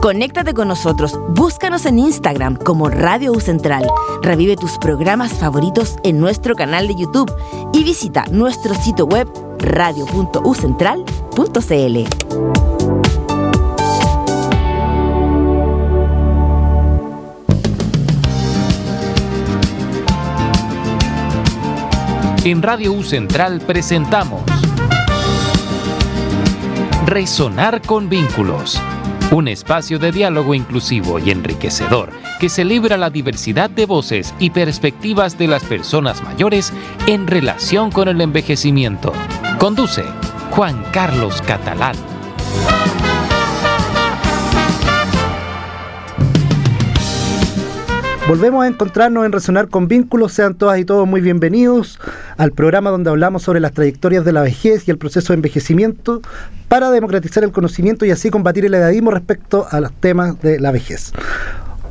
Conéctate con nosotros, búscanos en Instagram como Radio U Central. Revive tus programas favoritos en nuestro canal de YouTube y visita nuestro sitio web radio.ucentral.cl. En Radio U Central presentamos Resonar con Vínculos, un espacio de diálogo inclusivo y enriquecedor que celebra la diversidad de voces y perspectivas de las personas mayores en relación con el envejecimiento. Conduce Juan Carlos Catalán. Volvemos a encontrarnos en Resonar con Vínculos. Sean todas y todos muy bienvenidos al programa donde hablamos sobre las trayectorias de la vejez y el proceso de envejecimiento para democratizar el conocimiento y así combatir el edadismo respecto a los temas de la vejez.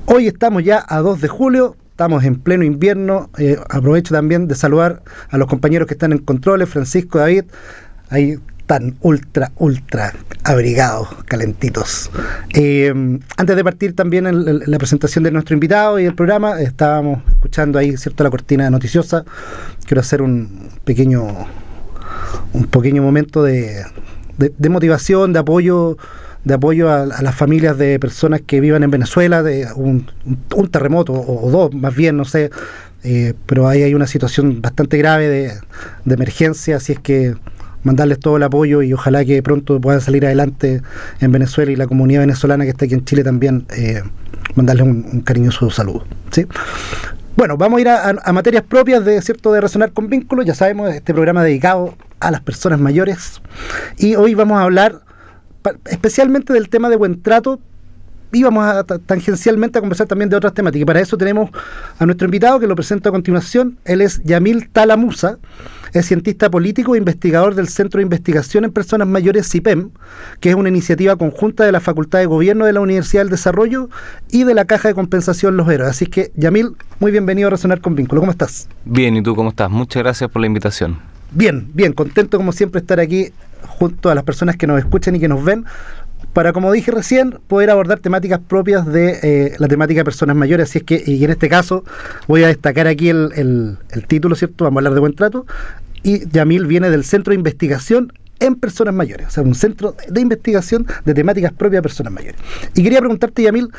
Hoy estamos ya a 2 de julio, estamos en pleno invierno. Aprovecho también de saludar a los compañeros que están en controles, Francisco, David, ahí están ultra abrigados, calentitos. Antes de partir también en la presentación de nuestro invitado y el programa, estábamos escuchando ahí, ¿cierto?, la cortina noticiosa. Quiero hacer un pequeño momento de motivación, de apoyo a las familias de personas que vivan en Venezuela, de un terremoto, o dos más bien, no sé, pero ahí hay una situación bastante grave de emergencia, así es que mandarles todo el apoyo y ojalá que pronto puedan salir adelante en Venezuela, y la comunidad venezolana que está aquí en Chile también, mandarles un cariñoso saludo, ¿sí? Bueno, vamos a ir a materias propias de Resonar con Vínculos. Ya sabemos, este programa dedicado a las personas mayores, y hoy vamos a hablar especialmente del tema de buen trato, y vamos a tangencialmente a conversar también de otras temáticas. Y para eso tenemos a nuestro invitado, que lo presento a continuación. Él es Yamil Talamusa, es cientista político e investigador del Centro de Investigación en Personas Mayores, CIPEM, que es una iniciativa conjunta de la Facultad de Gobierno de la Universidad del Desarrollo y de la Caja de Compensación Los Héroes. Así que, Yamil, muy bienvenido a Resonar con Vínculos. ¿Cómo estás? Bien, ¿y tú cómo estás? Muchas gracias por la invitación. Bien, contento como siempre estar aquí junto a las personas que nos escuchan y que nos ven, para, como dije recién, poder abordar temáticas propias de la temática de personas mayores. Así es que, y en este caso, voy a destacar aquí el título, ¿cierto? Vamos a hablar de buen trato, y Yamil viene del Centro de Investigación en Personas Mayores, o sea, un centro de investigación de temáticas propias de personas mayores. Y quería preguntarte, Yamil,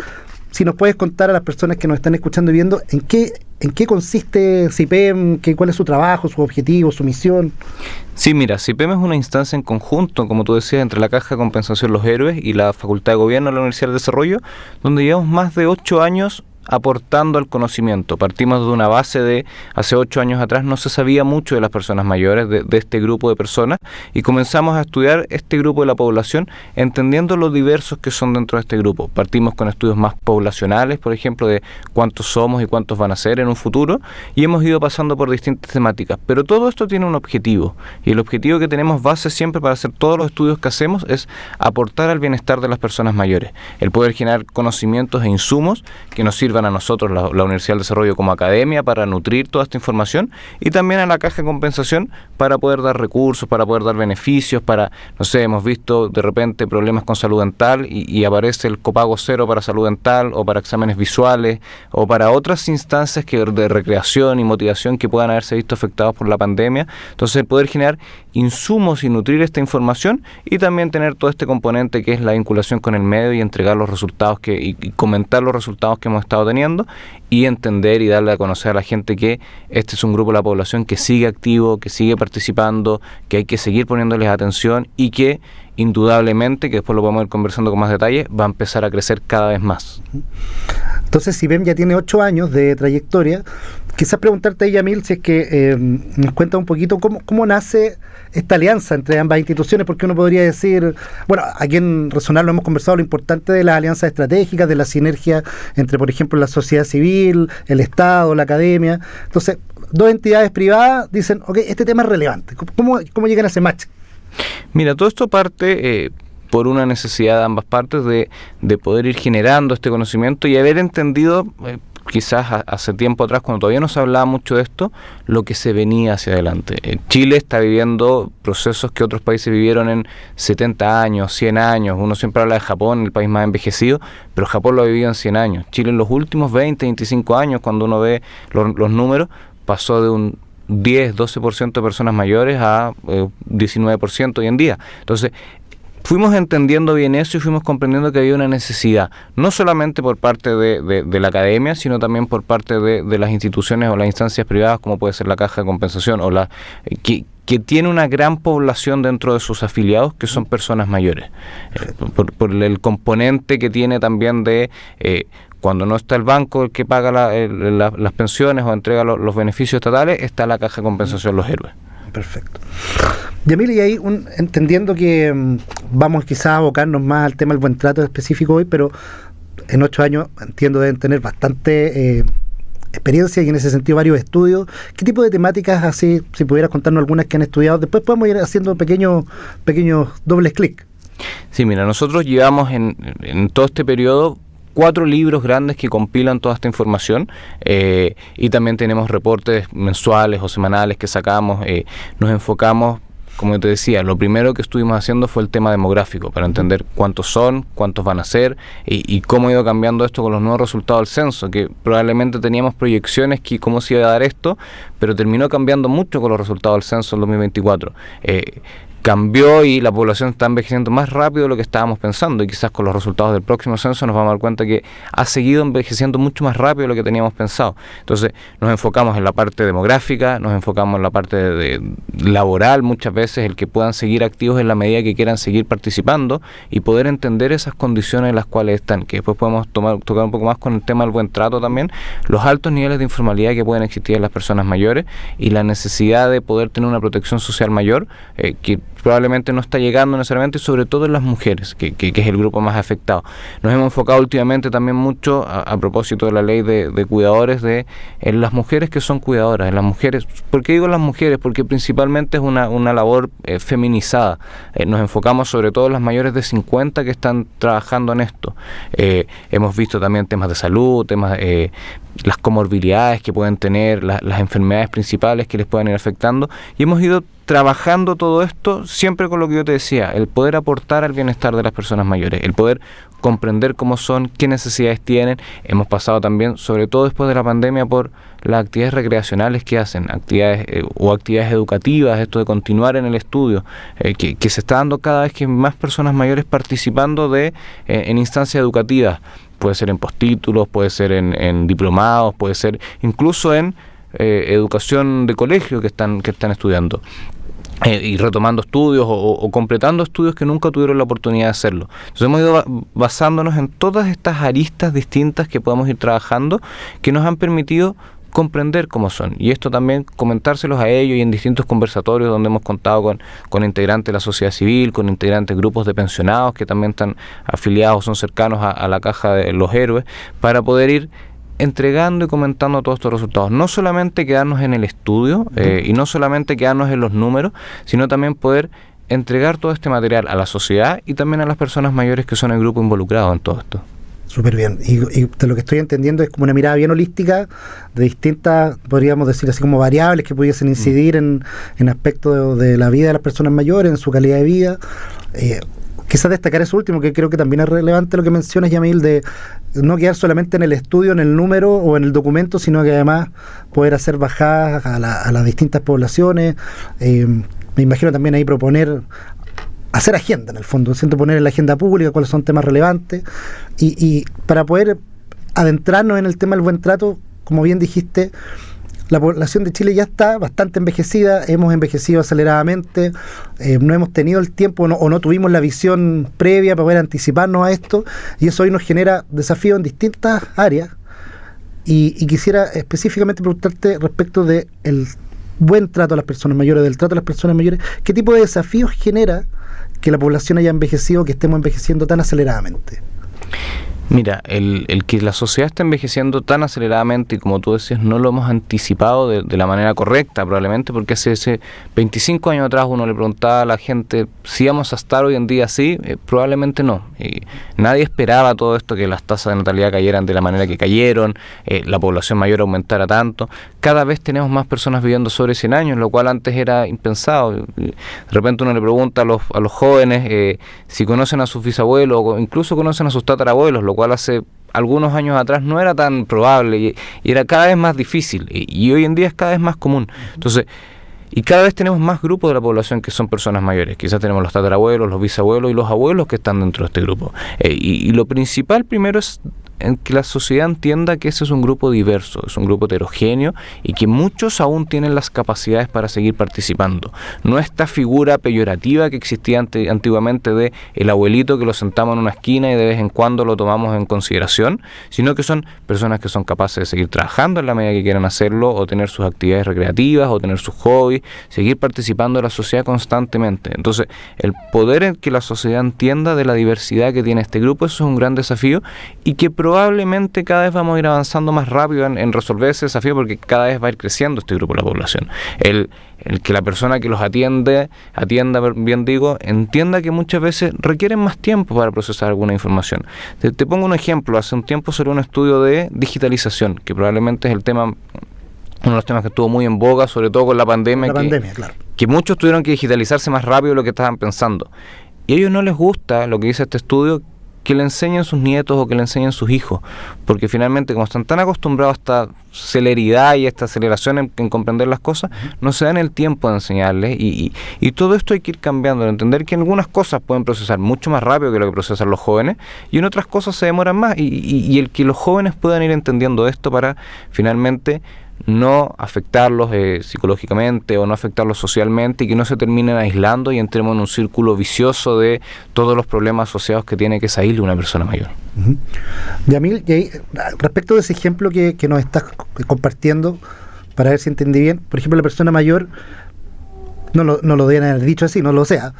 si nos puedes contar a las personas que nos están escuchando y viendo en qué consiste CIPEM, cuál es su trabajo, su objetivo, su misión. Sí, mira, CIPEM es una instancia en conjunto, como tú decías, entre la Caja de Compensación Los Héroes y la Facultad de Gobierno de la Universidad del Desarrollo, donde llevamos más de 8 años aportando al conocimiento. Partimos de una base de hace 8 años atrás no se sabía mucho de las personas mayores, de este grupo de personas, y comenzamos a estudiar este grupo de la población, entendiendo lo diversos que son dentro de este grupo. Partimos con estudios más poblacionales, por ejemplo, de cuántos somos y cuántos van a ser en un futuro, y hemos ido pasando por distintas temáticas, pero todo esto tiene un objetivo, y el objetivo que tenemos base siempre para hacer todos los estudios que hacemos es aportar al bienestar de las personas mayores, el poder generar conocimientos e insumos que nos sirvan a nosotros, la Universidad del Desarrollo, como academia, para nutrir toda esta información, y también a la Caja de Compensación para poder dar recursos, para poder dar beneficios, para, no sé, hemos visto de repente problemas con salud dental y aparece el copago cero para salud dental, o para exámenes visuales, o para otras instancias de recreación y motivación que puedan haberse visto afectados por la pandemia. Entonces, poder generar insumos y nutrir esta información, y también tener todo este componente que es la vinculación con el medio y entregar los resultados y comentar los resultados que hemos estado teniendo, y entender y darle a conocer a la gente que este es un grupo de la población que sigue activo, que sigue participando, que hay que seguir poniéndoles atención, y que indudablemente, que después lo podemos ir conversando con más detalle, va a empezar a crecer cada vez más. Entonces, CIPEM ya tiene 8 años de trayectoria. Quizás preguntarte, Yamil, si es que nos cuenta un poquito cómo nace esta alianza entre ambas instituciones, porque uno podría decir, bueno, aquí en Resonar lo hemos conversado, lo importante de las alianzas estratégicas, de la sinergia entre, por ejemplo, la sociedad civil, el Estado, la academia. Entonces, dos entidades privadas dicen, ok, este tema es relevante. ¿Cómo llegan a ese match? Mira, todo esto parte por una necesidad de ambas partes de poder ir generando este conocimiento y haber entendido quizás hace tiempo atrás, cuando todavía no se hablaba mucho de esto, lo que se venía hacia adelante. Chile está viviendo procesos que otros países vivieron en 70 años, 100 años. Uno siempre habla de Japón, el país más envejecido, pero Japón lo ha vivido en 100 años. Chile en los últimos 20, 25 años, cuando uno ve los números, pasó de un 10, 12% de personas mayores a 19% hoy en día. Entonces, fuimos entendiendo bien eso y fuimos comprendiendo que había una necesidad, no solamente por parte de la academia, sino también por parte de las instituciones o las instancias privadas, como puede ser la Caja de Compensación, o que tiene una gran población dentro de sus afiliados que son personas mayores, por el componente que tiene también de... cuando no está el banco el que paga las pensiones o entrega los beneficios estatales, está la Caja de Compensación Los Héroes. Perfecto. Yamil, y ahí entendiendo que vamos quizás a abocarnos más al tema del buen trato específico hoy, pero en 8 años entiendo deben tener bastante experiencia y en ese sentido varios estudios. ¿Qué tipo de temáticas, así, si pudieras contarnos algunas que han estudiado? Después podemos ir haciendo pequeños dobles clic. Sí, mira, nosotros llevamos en todo este periodo 4 libros grandes que compilan toda esta información, y también tenemos reportes mensuales o semanales que sacamos. Nos enfocamos, como te decía, lo primero que estuvimos haciendo fue el tema demográfico, para entender cuántos son, cuántos van a ser, y cómo ha ido cambiando esto con los nuevos resultados del censo, que probablemente teníamos proyecciones que cómo se iba a dar esto, pero terminó cambiando mucho con los resultados del censo del 2024. Cambió y la población está envejeciendo más rápido de lo que estábamos pensando, y quizás con los resultados del próximo censo nos vamos a dar cuenta que ha seguido envejeciendo mucho más rápido de lo que teníamos pensado. Entonces nos enfocamos en la parte demográfica, nos enfocamos en la parte de laboral, muchas veces el que puedan seguir activos en la medida que quieran seguir participando y poder entender esas condiciones en las cuales están, que después podemos tocar un poco más con el tema del buen trato también, los altos niveles de informalidad que pueden existir en las personas mayores y la necesidad de poder tener una protección social mayor, que probablemente no está llegando necesariamente, sobre todo en las mujeres, que es el grupo más afectado. Nos hemos enfocado últimamente también mucho, a propósito de la ley de cuidadores, en las mujeres que son cuidadoras, en las mujeres. ¿Por qué digo las mujeres? Porque principalmente es una labor feminizada. Nos enfocamos sobre todo en las mayores de 50 que están trabajando en esto. Hemos visto también temas de salud, temas las comorbilidades que pueden tener, las enfermedades principales que les pueden ir afectando, y hemos ido trabajando todo esto siempre con lo que yo te decía, el poder aportar al bienestar de las personas mayores, el poder comprender cómo son, qué necesidades tienen. Hemos pasado también, sobre todo después de la pandemia, por las actividades recreacionales que hacen, actividades educativas, esto de continuar en el estudio, que se está dando cada vez que más personas mayores participando en instancias educativas. Puede ser en postítulos, puede ser en diplomados, puede ser incluso en educación de colegio que están estudiando. Y retomando estudios o completando estudios que nunca tuvieron la oportunidad de hacerlo. Entonces hemos ido basándonos en todas estas aristas distintas que podemos ir trabajando, que nos han permitido comprender cómo son, y esto también comentárselos a ellos, y en distintos conversatorios donde hemos contado con integrantes de la sociedad civil, con integrantes de grupos de pensionados que también están afiliados, son cercanos a la Caja de los Héroes, para poder ir entregando y comentando todos estos resultados. No solamente quedarnos en el estudio y no solamente quedarnos en los números, sino también poder entregar todo este material a la sociedad y también a las personas mayores que son el grupo involucrado en todo esto. Súper bien. Y de lo que estoy entendiendo es como una mirada bien holística de distintas, podríamos decir así, como variables que pudiesen incidir en aspectos de la vida de las personas mayores, en su calidad de vida. Quizás destacar eso último, que creo que también es relevante lo que mencionas, Yamil, de no quedar solamente en el estudio, en el número o en el documento, sino que además poder hacer bajadas a las distintas poblaciones. Me imagino también ahí proponer, hacer agenda en el fondo, siento poner en la agenda pública cuáles son temas relevantes, y para poder adentrarnos en el tema del buen trato, como bien dijiste, la población de Chile ya está bastante envejecida, hemos envejecido aceleradamente, no hemos tenido el tiempo o no tuvimos la visión previa para poder anticiparnos a esto, y eso hoy nos genera desafíos en distintas áreas, y quisiera específicamente preguntarte respecto del buen trato a las personas mayores, del trato a las personas mayores, ¿qué tipo de desafíos genera que la población haya envejecido, que estemos envejeciendo tan aceleradamente? Mira, el que la sociedad está envejeciendo tan aceleradamente y como tú decías, no lo hemos anticipado de la manera correcta, probablemente porque hace 25 años atrás uno le preguntaba a la gente si íbamos a estar hoy en día así, probablemente no. Nadie esperaba todo esto, que las tasas de natalidad cayeran de la manera que cayeron, la población mayor aumentara tanto. Cada vez tenemos más personas viviendo sobre 100 años, lo cual antes era impensado. De repente uno le pregunta a los jóvenes si conocen a sus bisabuelos o incluso conocen a sus tatarabuelos, lo cual hace algunos años atrás no era tan probable y era cada vez más difícil y hoy en día es cada vez más común. Entonces, y cada vez tenemos más grupos de la población que son personas mayores. Quizás tenemos los tatarabuelos, los bisabuelos y los abuelos que están dentro de este grupo. Y lo principal primero es en que la sociedad entienda que ese es un grupo diverso, es un grupo heterogéneo y que muchos aún tienen las capacidades para seguir participando. No esta figura peyorativa que existía antiguamente de el abuelito que lo sentamos en una esquina y de vez en cuando lo tomamos en consideración, sino que son personas que son capaces de seguir trabajando en la medida que quieran hacerlo, o tener sus actividades recreativas, o tener sus hobbies, seguir participando de la sociedad constantemente. Entonces, el poder en que la sociedad entienda de la diversidad que tiene este grupo, eso es un gran desafío y que probablemente cada vez vamos a ir avanzando más rápido en resolver ese desafío porque cada vez va a ir creciendo este grupo de la población. El que la persona que los atienda, bien digo, entienda que muchas veces requieren más tiempo para procesar alguna información. Te pongo un ejemplo. Hace un tiempo salió un estudio de digitalización, que probablemente es uno de los temas que estuvo muy en boga, sobre todo con la pandemia. Claro. Que muchos tuvieron que digitalizarse más rápido de lo que estaban pensando. Y a ellos no les gusta lo que dice este estudio, que le enseñen sus nietos o que le enseñen sus hijos, porque finalmente como están tan acostumbrados a esta celeridad y a esta aceleración en comprender las cosas, no se dan el tiempo de enseñarles y todo esto hay que ir cambiando, entender que algunas cosas pueden procesar mucho más rápido que lo que procesan los jóvenes y en otras cosas se demoran más y el que los jóvenes puedan ir entendiendo esto para finalmente no afectarlos psicológicamente o no afectarlos socialmente y que no se terminen aislando y entremos en un círculo vicioso de todos los problemas asociados que tiene que salir de una persona mayor. Yamil, respecto de ese ejemplo que nos estás compartiendo, para ver si entendí bien, por ejemplo, la persona mayor, no lo deben haber dicho así, no lo sea,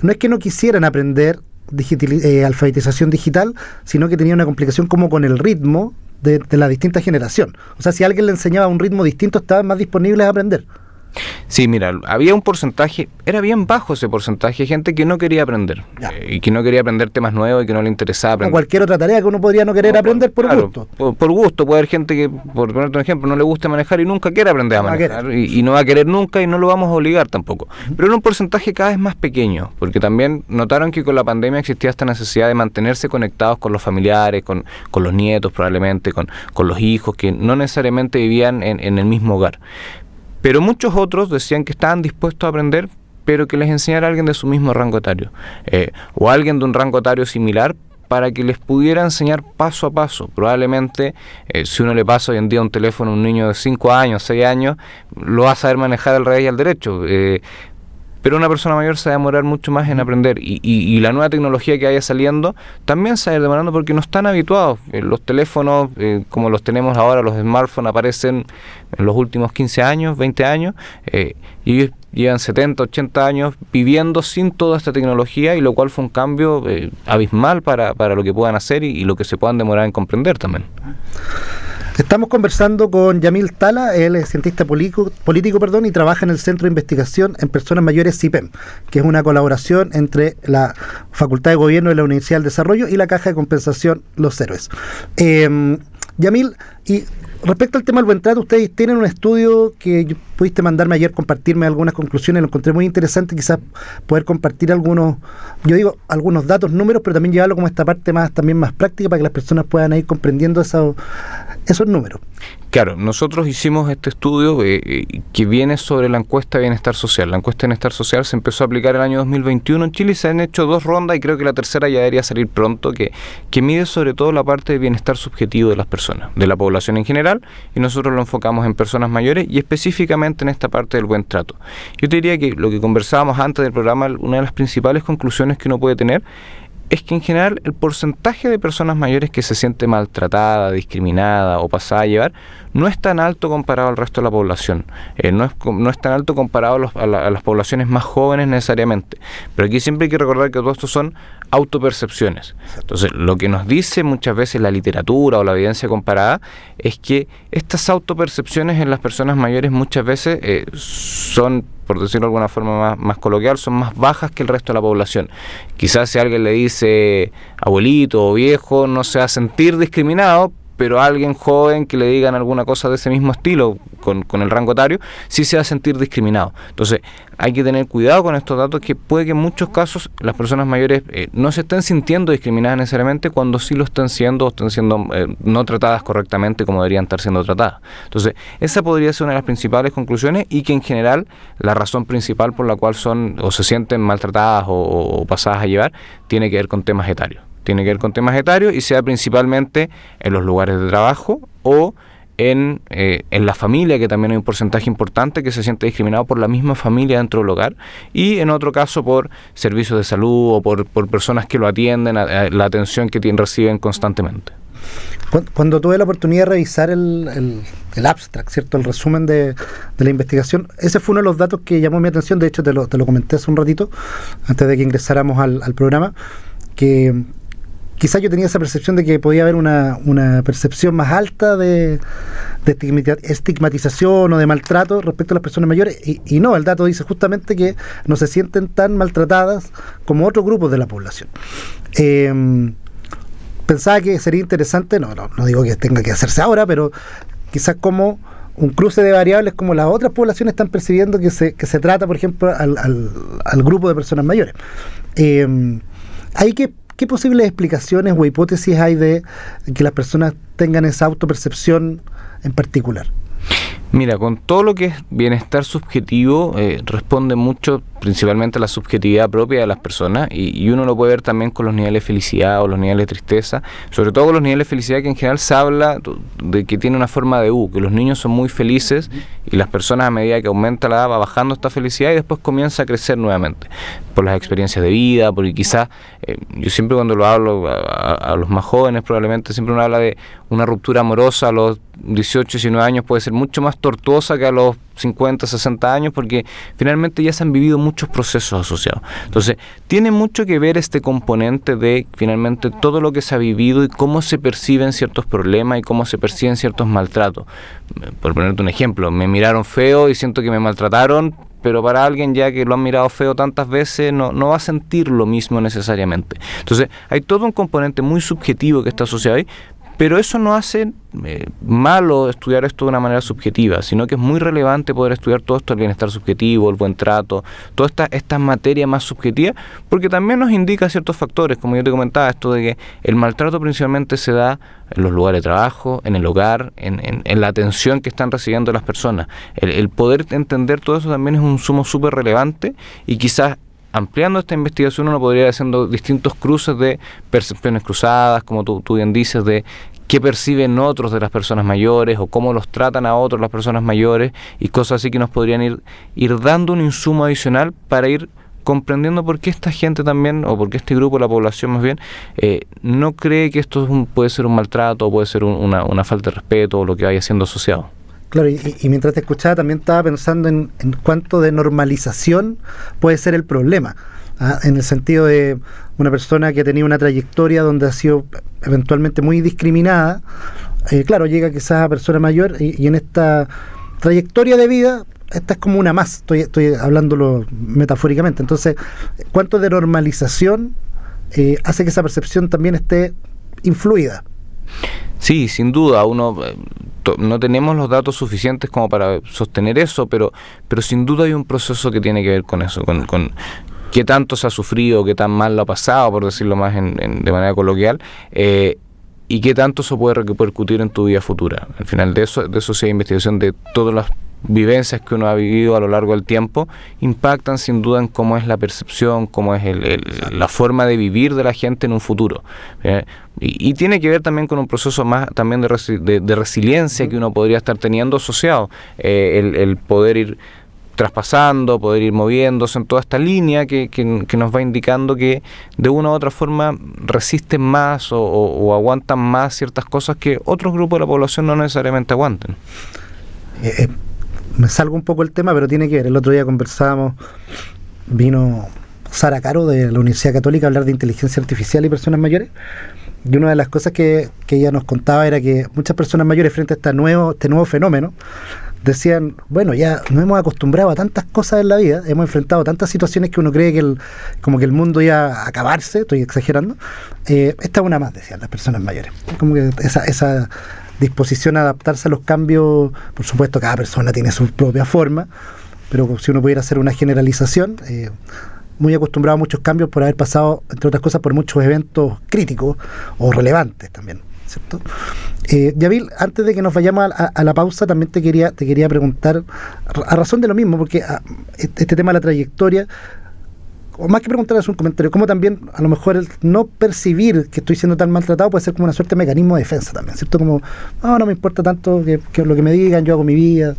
no es que no quisieran aprender alfabetización digital, sino que tenía una complicación como con el ritmo de la distinta generación. O sea, si alguien le enseñaba un ritmo distinto, estaban más disponibles a aprender. Sí, mira, había un porcentaje, era bien bajo ese porcentaje de gente que no quería aprender y que no quería aprender temas nuevos y que no le interesaba aprender. O cualquier otra tarea que uno podría no querer aprender por gusto. Por gusto, puede haber gente que, por ponerte un ejemplo, no le gusta manejar y nunca quiere aprender a manejar y no va a querer nunca y no lo vamos a obligar tampoco. Pero era un porcentaje cada vez más pequeño, porque también notaron que con la pandemia existía esta necesidad de mantenerse conectados con los familiares, con los nietos probablemente, con los hijos, que no necesariamente vivían en el mismo hogar. Pero muchos otros decían que estaban dispuestos a aprender, pero que les enseñara a alguien de su mismo rango etario, o alguien de un rango etario similar, para que les pudiera enseñar paso a paso. Probablemente, si uno le pasa hoy en día un teléfono a un niño de 5 años, 6 años, lo va a saber manejar al revés y al derecho. Pero una persona mayor se va a demorar mucho más en aprender y la nueva tecnología que vaya saliendo también se va a ir demorando porque no están habituados. Los teléfonos, como los tenemos ahora, los smartphones aparecen en los últimos 15 años, 20 años, y ellos llevan 70, 80 años viviendo sin toda esta tecnología, y lo cual fue un cambio abismal para lo que puedan hacer y lo que se puedan demorar en comprender también. Estamos conversando con Yamil Tala, él es cientista político, y trabaja en el Centro de Investigación en Personas Mayores CIPEM, que es una colaboración entre la Facultad de Gobierno de la Universidad del Desarrollo y la Caja de Compensación Los Héroes. Yamil, y respecto al tema del buen trato, ustedes tienen un estudio que pudiste mandarme ayer, compartirme algunas conclusiones, lo encontré muy interesante, quizás poder compartir algunos datos, números, pero también llevarlo como esta parte también más práctica para que las personas puedan ir comprendiendo esos números. Claro, nosotros hicimos este estudio que viene sobre la encuesta de bienestar social. La encuesta de bienestar social se empezó a aplicar el año 2021 en Chile y se han hecho 2 rondas y creo que la tercera ya debería salir pronto, que mide sobre todo la parte de bienestar subjetivo de las personas, de la población en general, y nosotros lo enfocamos en personas mayores y específicamente en esta parte del buen trato. Yo te diría que lo que conversábamos antes del programa, una de las principales conclusiones que uno puede tener es que en general el porcentaje de personas mayores que se siente maltratada, discriminada o pasada a llevar no es tan alto comparado al resto de la población, no es tan alto comparado a las poblaciones más jóvenes necesariamente, pero aquí siempre hay que recordar que todo esto son autopercepciones. Entonces, lo que nos dice muchas veces la literatura o la evidencia comparada es que estas autopercepciones en las personas mayores muchas veces son, por decirlo de alguna forma más coloquial, son más bajas que el resto de la población. Quizás si alguien le dice abuelito o viejo no se va a sentir discriminado, pero a alguien joven que le digan alguna cosa de ese mismo estilo, con el rango etario, sí se va a sentir discriminado. Entonces, hay que tener cuidado con estos datos, que puede que en muchos casos las personas mayores no se estén sintiendo discriminadas necesariamente, cuando sí lo están siendo, o están siendo no tratadas correctamente como deberían estar siendo tratadas. Entonces, esa podría ser una de las principales conclusiones, y que en general la razón principal por la cual son o se sienten maltratadas o pasadas a llevar tiene que ver con temas etarios. Tiene que ver con temas etarios, y sea principalmente en los lugares de trabajo o en la familia, que también hay un porcentaje importante que se siente discriminado por la misma familia dentro del hogar, y en otro caso por servicios de salud o por personas que lo atienden, la atención que reciben constantemente. Cuando tuve la oportunidad de revisar el abstract, ¿cierto?, el resumen de la investigación, ese fue uno de los datos que llamó mi atención. De hecho, te lo comenté hace un ratito, antes de que ingresáramos al programa, que quizás yo tenía esa percepción de que podía haber una percepción más alta de estigmatización o de maltrato respecto a las personas mayores, y no, el dato dice justamente que no se sienten tan maltratadas como otros grupos de la población. Pensaba que sería interesante, no digo que tenga que hacerse ahora, pero quizás como un cruce de variables, como las otras poblaciones están percibiendo que se trata, por ejemplo, al grupo de personas mayores. ¿Qué posibles explicaciones o hipótesis hay de que las personas tengan esa autopercepción en particular? Mira, con todo lo que es bienestar subjetivo, responde mucho principalmente a la subjetividad propia de las personas, y uno lo puede ver también con los niveles de felicidad o los niveles de tristeza, sobre todo con los niveles de felicidad, que en general se habla de que tiene una forma de U, que los niños son muy felices y las personas, a medida que aumenta la edad, va bajando esta felicidad y después comienza a crecer nuevamente por las experiencias de vida, porque quizás, yo siempre cuando lo hablo a los más jóvenes, probablemente siempre uno habla de una ruptura amorosa a los 18, 19 años, puede ser mucho más tortuosa que a los 50, 60 años, porque finalmente ya se han vivido muchos procesos asociados. Entonces, tiene mucho que ver este componente de finalmente todo lo que se ha vivido y cómo se perciben ciertos problemas y cómo se perciben ciertos maltratos. Por ponerte un ejemplo, me miraron feo y siento que me maltrataron, pero para alguien ya que lo han mirado feo tantas veces no va a sentir lo mismo necesariamente. Entonces, hay todo un componente muy subjetivo que está asociado ahí, pero eso no hace malo estudiar esto de una manera subjetiva, sino que es muy relevante poder estudiar todo esto, el bienestar subjetivo, el buen trato, toda esta materia más subjetiva, porque también nos indica ciertos factores, como yo te comentaba, esto de que el maltrato principalmente se da en los lugares de trabajo, en el hogar, en la atención que están recibiendo las personas. El poder entender todo eso también es un sumo súper relevante, y quizás ampliando esta investigación uno podría ir haciendo distintos cruces de percepciones cruzadas, como tú bien dices, de qué perciben otros de las personas mayores o cómo los tratan a otros las personas mayores, y cosas así que nos podrían ir dando un insumo adicional para ir comprendiendo por qué esta gente también, o por qué este grupo de la población más bien, no cree que esto puede ser un maltrato o puede ser una falta de respeto o lo que vaya siendo asociado. Claro, y mientras te escuchaba también estaba pensando en cuánto de normalización puede ser el problema, en el sentido de una persona que ha tenido una trayectoria donde ha sido eventualmente muy discriminada, claro, llega quizás a persona mayor y en esta trayectoria de vida, esta es como una más, estoy hablándolo metafóricamente. Entonces, ¿cuánto de normalización hace que esa percepción también esté influida? Sí, sin duda, no tenemos los datos suficientes como para sostener eso, pero sin duda hay un proceso que tiene que ver con eso, con qué tanto se ha sufrido, qué tan mal lo ha pasado, por decirlo más de manera coloquial, y qué tanto eso puede repercutir en tu vida futura. Al final de eso sí hay investigación de todas las vivencias que uno ha vivido a lo largo del tiempo, impactan sin duda en cómo es la percepción, cómo es la forma de vivir de la gente en un futuro. Y tiene que ver también con un proceso más también de resiliencia que uno podría estar teniendo asociado, el poder ir traspasando, poder ir moviéndose en toda esta línea que nos va indicando que de una u otra forma resisten más o aguantan más ciertas cosas que otros grupos de la población no necesariamente aguanten. Me salgo un poco el tema, pero tiene que ver. El otro día conversábamos, vino Sara Caro de la Universidad Católica a hablar de inteligencia artificial y personas mayores, y una de las cosas que ella nos contaba era que muchas personas mayores frente a este nuevo fenómeno decían, bueno, ya nos hemos acostumbrado a tantas cosas en la vida, hemos enfrentado tantas situaciones que uno cree que como que el mundo iba a acabarse, estoy exagerando, esta es una más, decían las personas mayores, como que esa disposición a adaptarse a los cambios. Por supuesto cada persona tiene su propia forma, pero si uno pudiera hacer una generalización, muy acostumbrado a muchos cambios por haber pasado, entre otras cosas, por muchos eventos críticos o relevantes también, ¿cierto? Yamil, antes de que nos vayamos a la pausa, también te quería preguntar, a razón de lo mismo, porque este tema de la trayectoria, o más que preguntar, es un comentario, como también a lo mejor el no percibir que estoy siendo tan maltratado puede ser como una suerte de mecanismo de defensa también, ¿cierto? Como, no me importa tanto que lo que me digan, yo hago mi vida.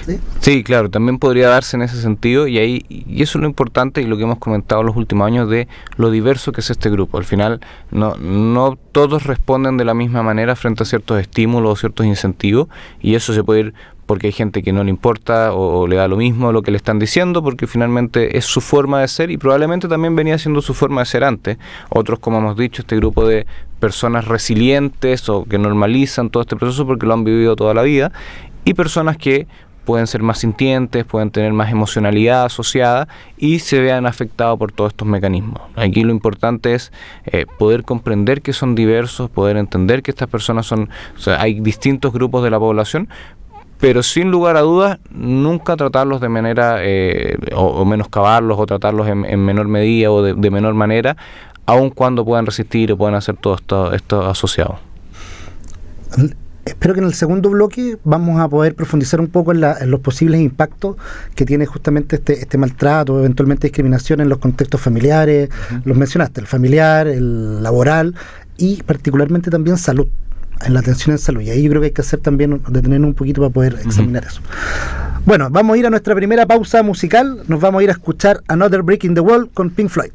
¿Sí? Sí, claro, también podría darse en ese sentido, y eso es lo importante y lo que hemos comentado en los últimos años de lo diverso que es este grupo. Al final no todos responden de la misma manera frente a ciertos estímulos o ciertos incentivos, y eso se puede ir porque hay gente que no le importa o le da lo mismo lo que le están diciendo, porque finalmente es su forma de ser y probablemente también venía siendo su forma de ser antes. Otros, como hemos dicho, este grupo de personas resilientes o que normalizan todo este proceso porque lo han vivido toda la vida, y personas que pueden ser más sintientes, pueden tener más emocionalidad asociada y se vean afectados por todos estos mecanismos. Aquí lo importante es poder comprender que son diversos, poder entender que estas personas hay distintos grupos de la población, pero sin lugar a dudas nunca tratarlos de manera o menoscabarlos o tratarlos en menor medida o de menor manera, aun cuando puedan resistir o puedan hacer todo esto asociado. Espero que en el segundo bloque vamos a poder profundizar un poco en los posibles impactos que tiene justamente este maltrato, eventualmente discriminación en los contextos familiares. Los mencionaste, el familiar, el laboral y particularmente también salud, en la atención en salud. Y ahí yo creo que hay que hacer también, detenernos un poquito para poder examinar eso. Bueno, vamos a ir a nuestra primera pausa musical. Nos vamos a ir a escuchar Another Brick in the Wall con Pink Floyd.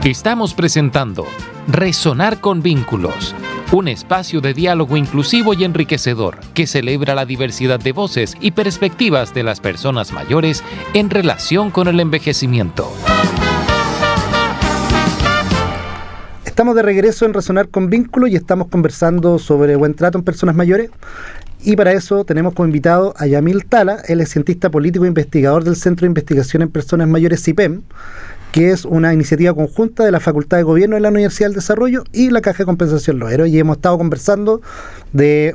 Estamos presentando Resonar con Vínculos, un espacio de diálogo inclusivo y enriquecedor que celebra la diversidad de voces y perspectivas de las personas mayores en relación con el envejecimiento. Estamos de regreso en Resonar con Vínculos y estamos conversando sobre buen trato en personas mayores. Y para eso tenemos como invitado a Yamil Tala. Él es cientista político e investigador del Centro de Investigación en Personas Mayores CIPEM, que es una iniciativa conjunta de la Facultad de Gobierno de la Universidad del Desarrollo y la Caja de Compensación Los Héroes, y hemos estado conversando de,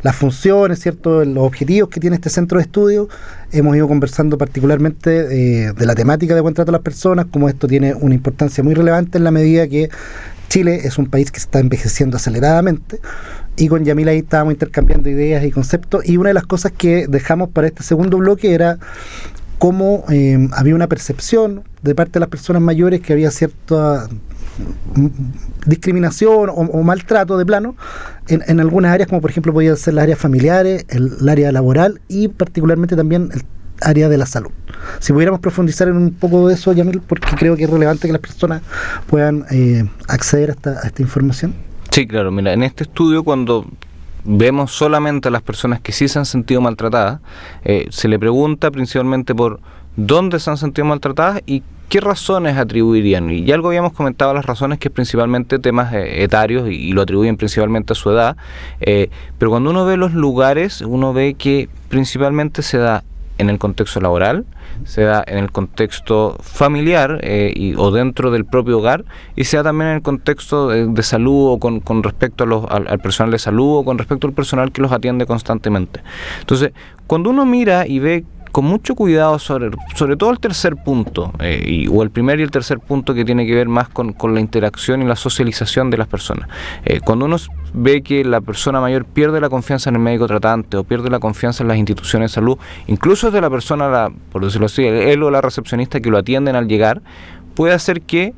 las funciones, ¿cierto?, los objetivos que tiene este centro de estudio. Hemos ido conversando particularmente de la temática de buen trato a las personas, como esto tiene una importancia muy relevante en la medida que Chile es un país que está envejeciendo aceleradamente, y con Yamil ahí estábamos intercambiando ideas y conceptos, y una de las cosas que dejamos para este segundo bloque era cómo había una percepción de parte de las personas mayores que había cierta discriminación o maltrato de plano en algunas áreas, como por ejemplo podían ser las áreas familiares, el área laboral y particularmente también el área de la salud. Si pudiéramos profundizar en un poco de eso, Yamil, porque creo que es relevante que las personas puedan acceder a esta información. Sí, claro, mira, en este estudio cuando vemos solamente a las personas que sí se han sentido maltratadas, se le pregunta principalmente por dónde se han sentido maltratadas y qué razones atribuirían. Y ya algo habíamos comentado las razones, que es principalmente temas etarios y lo atribuyen principalmente a su edad, pero cuando uno ve los lugares, uno ve que principalmente se da en el contexto laboral, se da en el contexto familiar o dentro del propio hogar, y se da también en el contexto de salud o con respecto al personal de salud o con respecto al personal que los atiende constantemente. Entonces, cuando uno mira y ve con mucho cuidado sobre todo el tercer punto, o el primer y el tercer punto, que tiene que ver más con la interacción y la socialización de las personas. Cuando uno ve que la persona mayor pierde la confianza en el médico tratante o pierde la confianza en las instituciones de salud, incluso de la persona, por decirlo así, él o la recepcionista que lo atienden al llegar, puede hacer que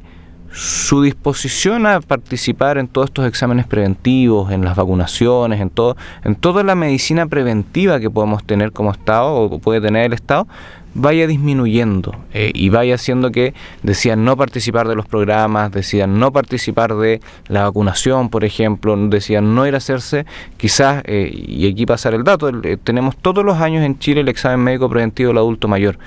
su disposición a participar en todos estos exámenes preventivos, en las vacunaciones, en toda la medicina preventiva que podemos tener como Estado o puede tener el Estado, vaya disminuyendo y vaya haciendo que decidan no participar de los programas, decidan no participar de la vacunación, por ejemplo, decidan no ir a hacerse, quizás, y aquí pasar el dato, tenemos todos los años en Chile el examen médico preventivo del adulto mayor,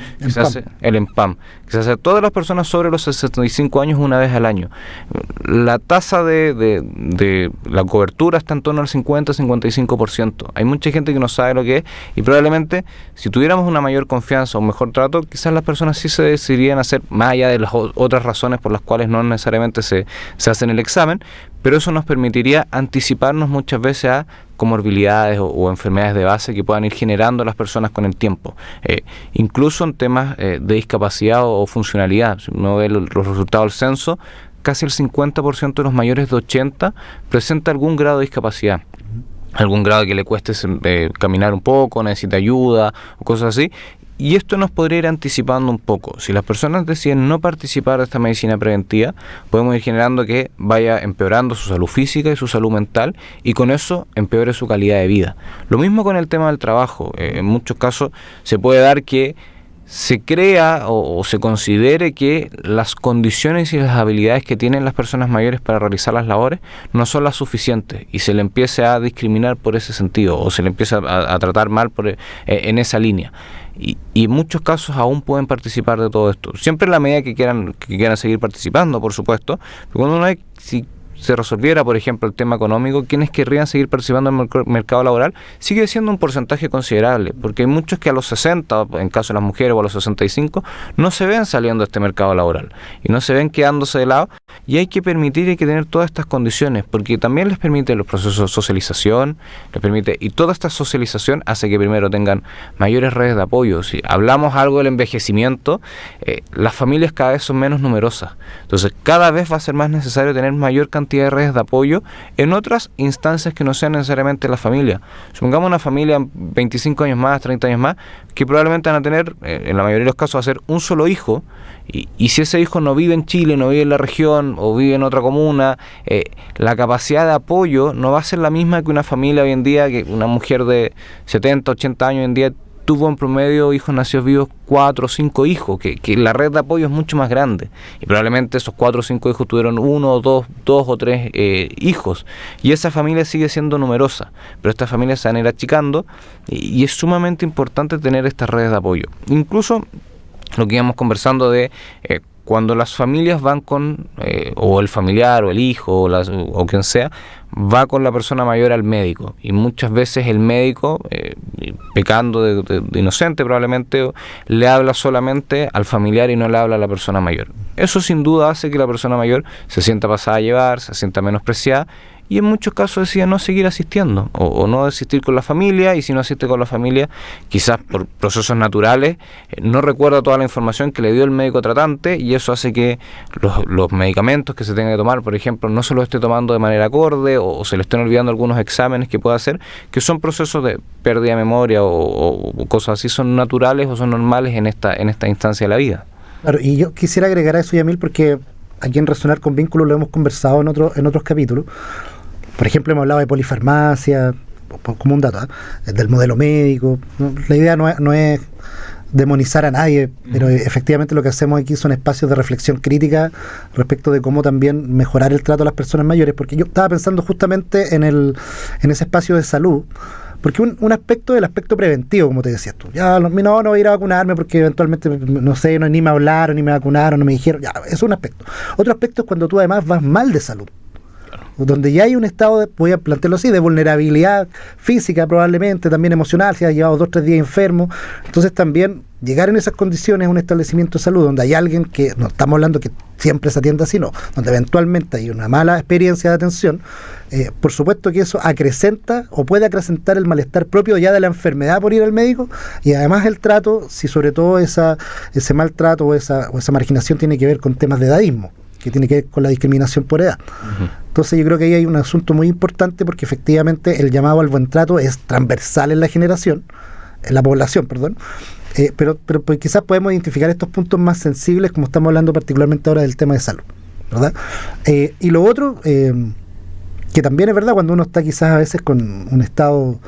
el EMPAM, que se hace a todas las personas sobre los 65 años una vez al año. La tasa de la cobertura está en torno al 50-55%. Hay mucha gente que no sabe lo que es y probablemente si tuviéramos una mayor confianza o mejor trato, quizás las personas sí se decidirían a hacer, más allá de las otras razones por las cuales no necesariamente se hacen el examen, pero eso nos permitiría anticiparnos muchas veces a comorbilidades o enfermedades de base que puedan ir generando las personas con el tiempo, incluso en temas de discapacidad o funcionalidad. Si uno ve los resultados del censo, casi el 50% de los mayores de 80 presenta algún grado de discapacidad, algún grado que le cueste caminar un poco, necesita ayuda o cosas así. Y esto nos podría ir anticipando un poco. Si las personas deciden no participar de esta medicina preventiva, podemos ir generando que vaya empeorando su salud física y su salud mental, y con eso empeore su calidad de vida. Lo mismo con el tema del trabajo. En muchos casos se puede dar que se crea o se considere que las condiciones y las habilidades que tienen las personas mayores para realizar las labores no son las suficientes y se le empiece a discriminar por ese sentido o se le empieza a tratar mal en esa línea. Y en muchos casos aún pueden participar de todo esto. Siempre en la medida que quieran seguir participando, por supuesto. Pero cuando si se resolviera, por ejemplo, el tema económico, quienes querrían seguir participando en el mercado laboral, sigue siendo un porcentaje considerable, porque hay muchos que a los 60, en caso de las mujeres, o a los 65, no se ven saliendo de este mercado laboral y no se ven quedándose de lado, y hay que permitir y hay que tener todas estas condiciones, porque también les permite los procesos de socialización, y toda esta socialización hace que primero tengan mayores redes de apoyo. Si hablamos algo del envejecimiento, las familias cada vez son menos numerosas, entonces cada vez va a ser más necesario tener mayor cantidad de redes de apoyo en otras instancias que no sean necesariamente la familia. Supongamos una familia 25 años más, 30 años más, que probablemente van a tener, en la mayoría de los casos, va a ser un solo hijo, y si ese hijo no vive en Chile, no vive en la región o vive en otra comuna, la capacidad de apoyo no va a ser la misma que una familia hoy en día, que una mujer de 70, 80 años hoy en día tuvo en promedio hijos nacidos vivos 4 o 5 hijos, que la red de apoyo es mucho más grande, y probablemente esos 4 o 5 hijos tuvieron 1 o 2 o 3 hijos, y esa familia sigue siendo numerosa, pero estas familias se van a ir achicando, y es sumamente importante tener estas redes de apoyo. Incluso lo que íbamos conversando de cuando las familias van con, o el familiar o el hijo o quien sea, va con la persona mayor al médico, y muchas veces el médico, pecando de inocente probablemente, le habla solamente al familiar y no le habla a la persona mayor. Eso sin duda hace que la persona mayor se sienta pasada a llevar, se sienta menospreciada, y en muchos casos decide no seguir asistiendo o no asistir con la familia, y si no asiste con la familia, quizás por procesos naturales, no recuerda toda la información que le dio el médico tratante, y eso hace que los medicamentos que se tengan que tomar, por ejemplo, no se los esté tomando de manera acorde o se le estén olvidando algunos exámenes que pueda hacer, que son procesos de pérdida de memoria o cosas así, son naturales o son normales en esta instancia de la vida. Claro, y yo quisiera agregar a eso, Yamil, porque aquí en Resonar con Vínculos lo hemos conversado en otros capítulos. Por ejemplo, hemos hablado de polifarmacia, como un dato, del modelo médico, ¿no? La idea no es demonizar a nadie, pero efectivamente lo que hacemos aquí son espacios de reflexión crítica respecto de cómo también mejorar el trato a las personas mayores, porque yo estaba pensando justamente en ese espacio de salud, porque un aspecto es el aspecto preventivo, como te decías tú. Ya no voy a ir a vacunarme porque eventualmente, no sé, ni me hablaron, ni me vacunaron, no me dijeron, ya, es un aspecto. Otro aspecto es cuando tú además vas mal de salud, donde ya hay un estado, voy a plantearlo así, de vulnerabilidad física, probablemente también emocional, si has llevado 2 o 3 días enfermo. Entonces también llegar en esas condiciones a un establecimiento de salud donde hay alguien que, no estamos hablando que siempre se atienda así, no, donde eventualmente hay una mala experiencia de atención, por supuesto que eso acrecenta o puede acrecentar el malestar propio ya de la enfermedad por ir al médico, y además el trato, si sobre todo ese maltrato o esa marginación tiene que ver con temas de edadismo, que tiene que ver con la discriminación por edad. Entonces yo creo que ahí hay un asunto muy importante, porque efectivamente el llamado al buen trato es transversal en la población, pero pues quizás podemos identificar estos puntos más sensibles, como estamos hablando particularmente ahora del tema de salud. ¿verdad? Y lo otro, que también es verdad, cuando uno está quizás a veces con un estado,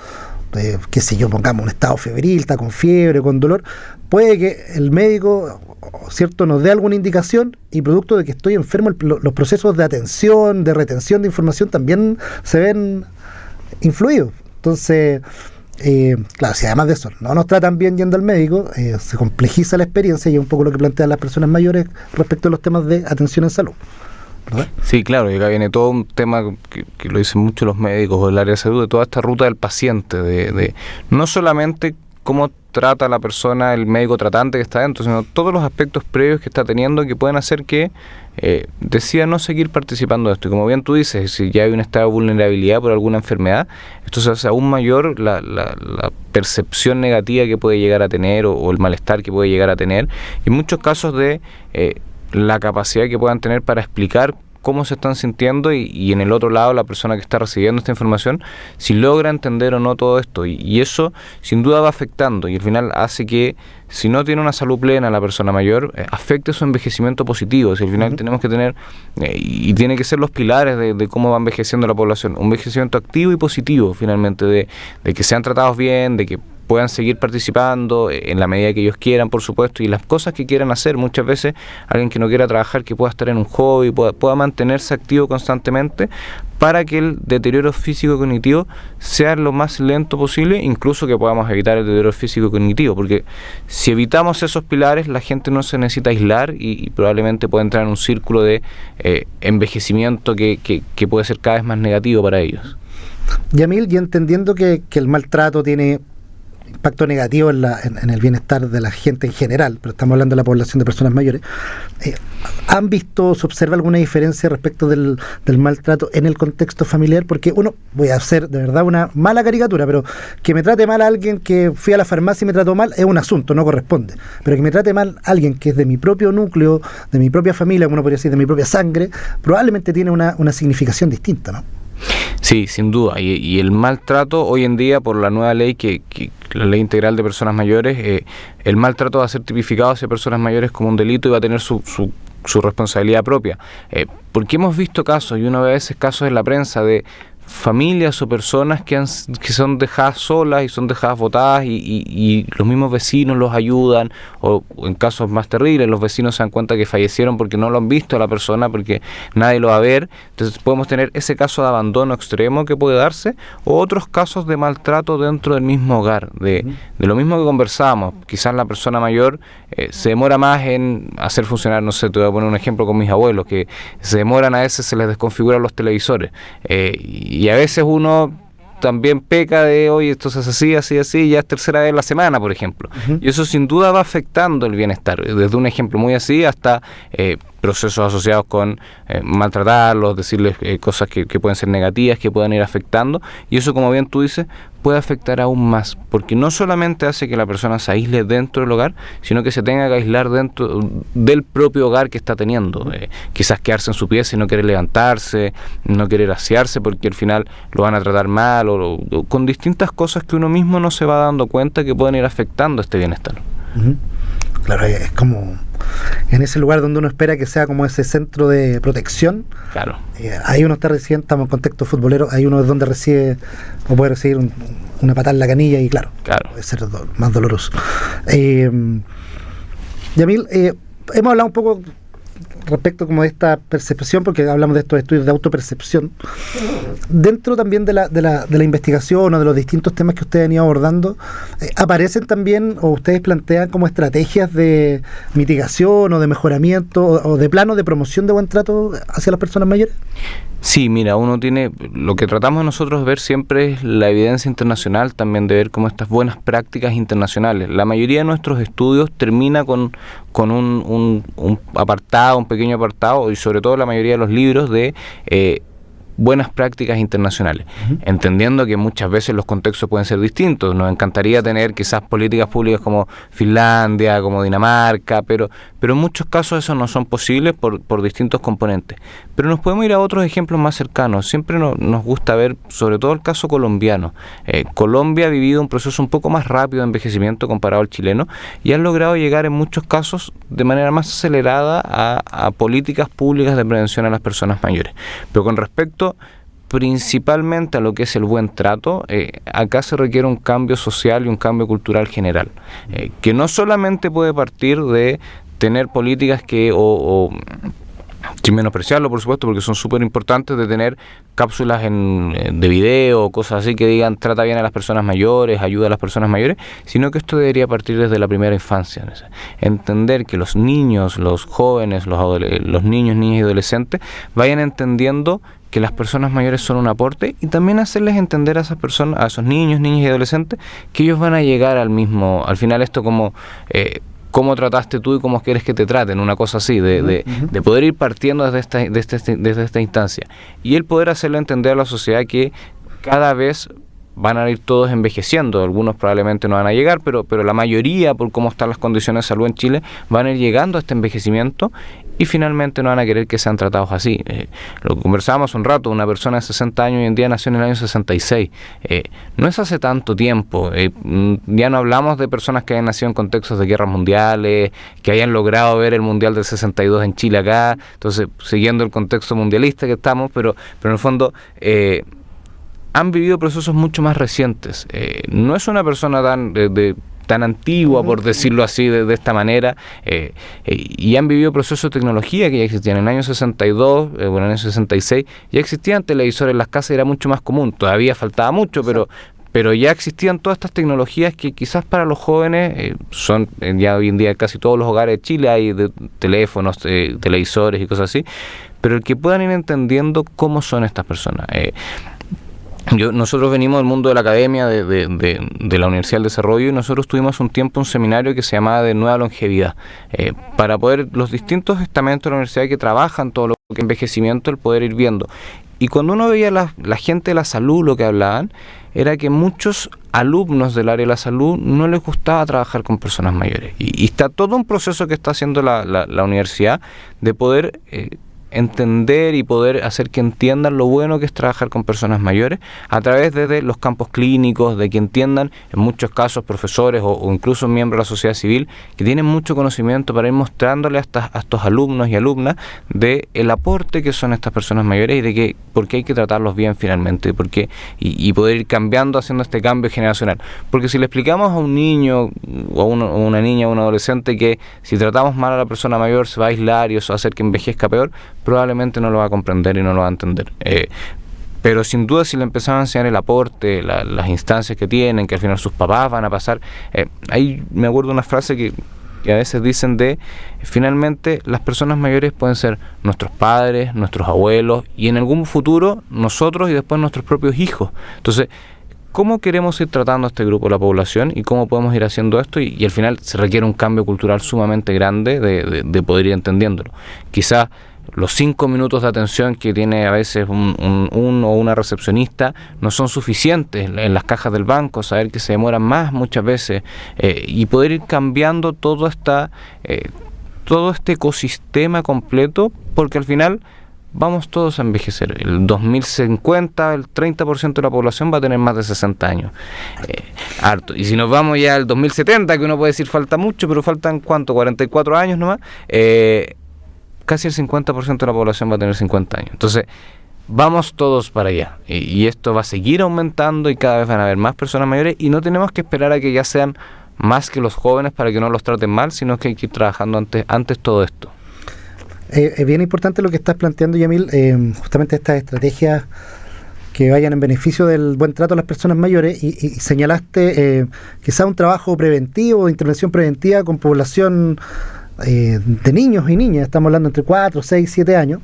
qué sé yo, pongamos un estado febril, está con fiebre, con dolor, puede que el médico, ¿cierto?, nos dé alguna indicación y producto de que estoy enfermo, los procesos de atención, de retención de información también se ven influidos. Entonces, claro, si además de eso no nos tratan bien yendo al médico, se complejiza la experiencia y es un poco lo que plantean las personas mayores respecto a los temas de atención en salud, ¿verdad? Sí, claro, y acá viene todo un tema que lo dicen mucho los médicos o el área de salud, de toda esta ruta del paciente, de no solamente cómo trata la persona, el médico tratante que está dentro, sino todos los aspectos previos que está teniendo que pueden hacer que decida no seguir participando de esto. Y como bien tú dices, si ya hay un estado de vulnerabilidad por alguna enfermedad, esto se hace aún mayor la percepción negativa que puede llegar a tener o el malestar que puede llegar a tener, y en muchos casos de la capacidad que puedan tener para explicar cómo se están sintiendo y en el otro lado la persona que está recibiendo esta información si logra entender o no todo esto, y eso sin duda va afectando y al final hace que si no tiene una salud plena la persona mayor, afecte su envejecimiento positivo. Si al final tenemos que tener y tiene que ser los pilares de cómo va envejeciendo la población, un envejecimiento activo y positivo finalmente, de que sean tratados bien, de que puedan seguir participando en la medida que ellos quieran, por supuesto, y las cosas que quieran hacer. Muchas veces alguien que no quiera trabajar, que pueda estar en un hobby, pueda mantenerse activo constantemente para que el deterioro físico-cognitivo sea lo más lento posible, incluso que podamos evitar el deterioro físico-cognitivo, porque si evitamos esos pilares, la gente no se necesita aislar y probablemente pueda entrar en un círculo de envejecimiento que puede ser cada vez más negativo para ellos. Yamil, y entendiendo que el maltrato tiene impacto negativo en el bienestar de la gente en general, pero estamos hablando de la población de personas mayores, ¿han visto, se observa alguna diferencia respecto del maltrato en el contexto familiar? Porque uno, voy a hacer de verdad una mala caricatura, pero que me trate mal a alguien que fui a la farmacia y me trató mal es un asunto, no corresponde, pero que me trate mal a alguien que es de mi propio núcleo, de mi propia familia, uno podría decir de mi propia sangre, probablemente tiene una significación distinta, ¿no? Sí, sin duda, y el maltrato hoy en día, por la nueva ley, que la Ley Integral de Personas Mayores, el maltrato va a ser tipificado hacia personas mayores como un delito y va a tener su responsabilidad propia, porque hemos visto casos, y uno ve a veces casos en la prensa de familias o personas que son dejadas solas y son dejadas botadas y los mismos vecinos los ayudan, o en casos más terribles los vecinos se dan cuenta que fallecieron porque no lo han visto a la persona, porque nadie lo va a ver. Entonces podemos tener ese caso de abandono extremo que puede darse, o otros casos de maltrato dentro del mismo hogar, de lo mismo que conversábamos. Quizás la persona mayor se demora más en hacer funcionar, no sé, te voy a poner un ejemplo con mis abuelos, que se demoran, a veces se les desconfiguran los televisores, y a veces uno también peca de, oye, esto se hace así, ya es tercera vez en la semana, por ejemplo. Y eso sin duda va afectando el bienestar, desde un ejemplo muy así hasta procesos asociados con maltratarlos, decirles cosas que pueden ser negativas, que pueden ir afectando, y eso, como bien tú dices, puede afectar aún más, porque no solamente hace que la persona se aísle dentro del hogar, sino que se tenga que aislar dentro del propio hogar que está teniendo, quizás quedarse en su pieza y no querer levantarse, no querer asearse porque al final lo van a tratar mal, o con distintas cosas que uno mismo no se va dando cuenta que pueden ir afectando este bienestar. Claro, es como en ese lugar donde uno espera que sea como ese centro de protección. Claro. Ahí uno está recién, estamos en contexto futbolero, ahí uno es donde recibe o puede recibir una patada en la canilla y claro. Puede ser más doloroso. Yamil, hemos hablado un poco respecto como de esta percepción, porque hablamos de estos estudios de autopercepción. Dentro también de la investigación o de los distintos temas que ustedes han ido abordando, ¿aparecen también o ustedes plantean como estrategias de mitigación o de mejoramiento o de plano de promoción de buen trato hacia las personas mayores? Sí, mira, lo que tratamos nosotros de ver siempre es la evidencia internacional, también de ver cómo estas buenas prácticas internacionales. La mayoría de nuestros estudios termina con un apartado, un pequeño apartado, y sobre todo la mayoría de los libros de buenas prácticas internacionales, entendiendo que muchas veces los contextos pueden ser distintos. Nos encantaría tener quizás políticas públicas como Finlandia, como Dinamarca, pero en muchos casos eso no son posibles por distintos componentes. Pero nos podemos ir a otros ejemplos más cercanos. Siempre nos gusta ver, sobre todo el caso colombiano. Colombia ha vivido un proceso un poco más rápido de envejecimiento comparado al chileno y han logrado llegar en muchos casos de manera más acelerada a políticas públicas de prevención a las personas mayores. Pero con respecto principalmente a lo que es el buen trato, acá se requiere un cambio social y un cambio cultural general, que no solamente puede partir de tener políticas que, sin menospreciarlo por supuesto, porque son súper importantes, de tener cápsulas de video o cosas así que digan trata bien a las personas mayores, ayuda a las personas mayores, sino que esto debería partir desde la primera infancia. Entender que los niños, los jóvenes, los niños, niñas y adolescentes vayan entendiendo que las personas mayores son un aporte y también hacerles entender a esas personas, a esos niños, niñas y adolescentes, que ellos van a llegar al final esto como cómo trataste tú y cómo quieres que te traten, una cosa así, de poder ir partiendo desde esta instancia. Y el poder hacerle entender a la sociedad que cada vez van a ir todos envejeciendo, algunos probablemente no van a llegar, pero la mayoría, por cómo están las condiciones de salud en Chile, van a ir llegando a este envejecimiento y finalmente no van a querer que sean tratados así. Lo que conversábamos un rato, una persona de 60 años hoy en día nació en el año 66. No es hace tanto tiempo. Ya no hablamos de personas que hayan nacido en contextos de guerras mundiales, que hayan logrado ver el Mundial del 62 en Chile acá, entonces siguiendo el contexto mundialista que estamos, pero en el fondo han vivido procesos mucho más recientes. No es una persona tan antigua, por decirlo así, de esta manera, y han vivido procesos de tecnología que ya existían. En el año 62, en el año 66, ya existían televisores en las casas y era mucho más común. Todavía faltaba mucho, pero ya existían todas estas tecnologías que quizás para los jóvenes son, ya hoy en día casi todos los hogares de Chile hay teléfonos, televisores y cosas así, pero el que puedan ir entendiendo cómo son estas personas. Nosotros venimos del mundo de la academia, de la Universidad del Desarrollo, y nosotros tuvimos un tiempo un seminario que se llamaba de Nueva Longevidad, para poder los distintos estamentos de la universidad que trabajan todo lo que es envejecimiento, el poder ir viendo. Y cuando uno veía la gente de la salud, lo que hablaban era que muchos alumnos del área de la salud no les gustaba trabajar con personas mayores. Y está todo un proceso que está haciendo la universidad de poder entender y poder hacer que entiendan lo bueno que es trabajar con personas mayores a través de los campos clínicos, de que entiendan en muchos casos profesores o incluso miembros de la sociedad civil que tienen mucho conocimiento para ir mostrándole a estos alumnos y alumnas de el aporte que son estas personas mayores y de que por qué hay que tratarlos bien finalmente, y poder ir cambiando, haciendo este cambio generacional. Porque si le explicamos a un niño o a una niña o un adolescente que si tratamos mal a la persona mayor se va a aislar y eso va a hacer que envejezca peor, probablemente no lo va a comprender y no lo va a entender. Pero sin duda si le empezamos a enseñar el aporte, las instancias que tienen, que al final sus papás van a pasar, ahí me acuerdo una frase que a veces dicen finalmente las personas mayores pueden ser nuestros padres, nuestros abuelos y en algún futuro nosotros y después nuestros propios hijos. Entonces, ¿cómo queremos ir tratando a este grupo de la población y cómo podemos ir haciendo esto? Y al final se requiere un cambio cultural sumamente grande de poder ir entendiéndolo. Quizás los 5 minutos de atención que tiene a veces un o una recepcionista no son suficientes en las cajas del banco, saber que se demoran más muchas veces, y poder ir cambiando todo este ecosistema completo, porque al final vamos todos a envejecer. El 2050 el 30% de la población va a tener más de 60 años. Harto. Y si nos vamos ya al 2070, que uno puede decir falta mucho, pero faltan ¿cuánto? 44 años nomás. Casi el 50% de la población va a tener 50 años. Entonces, vamos todos para allá. Y esto va a seguir aumentando y cada vez van a haber más personas mayores y no tenemos que esperar a que ya sean más que los jóvenes para que no los traten mal, sino que hay que ir trabajando antes todo esto. Es bien importante lo que estás planteando, Yamil, justamente estas estrategias que vayan en beneficio del buen trato a las personas mayores y señalaste quizá un trabajo preventivo, intervención preventiva con población de niños y niñas, estamos hablando entre 4, 6, 7 años.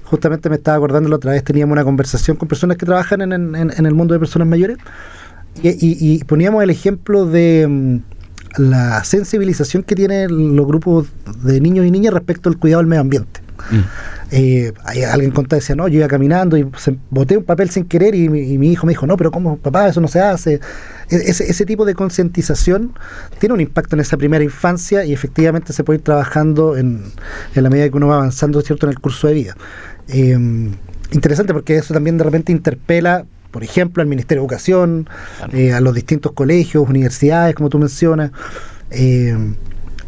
Justamente me estaba acordando la otra vez, teníamos una conversación con personas que trabajan en el mundo de personas mayores y poníamos el ejemplo de la sensibilización que tienen los grupos de niños y niñas respecto al cuidado del medio ambiente. Alguien contaba, decía, no, yo iba caminando y boté un papel sin querer y mi hijo me dijo, no, pero ¿cómo, papá? Eso no se hace. Ese tipo de concientización tiene un impacto en esa primera infancia y efectivamente se puede ir trabajando en la medida que uno va avanzando, ¿cierto?, en el curso de vida. Interesante, porque eso también de repente interpela, por ejemplo, al Ministerio de Educación, a los distintos colegios, universidades, como tú mencionas,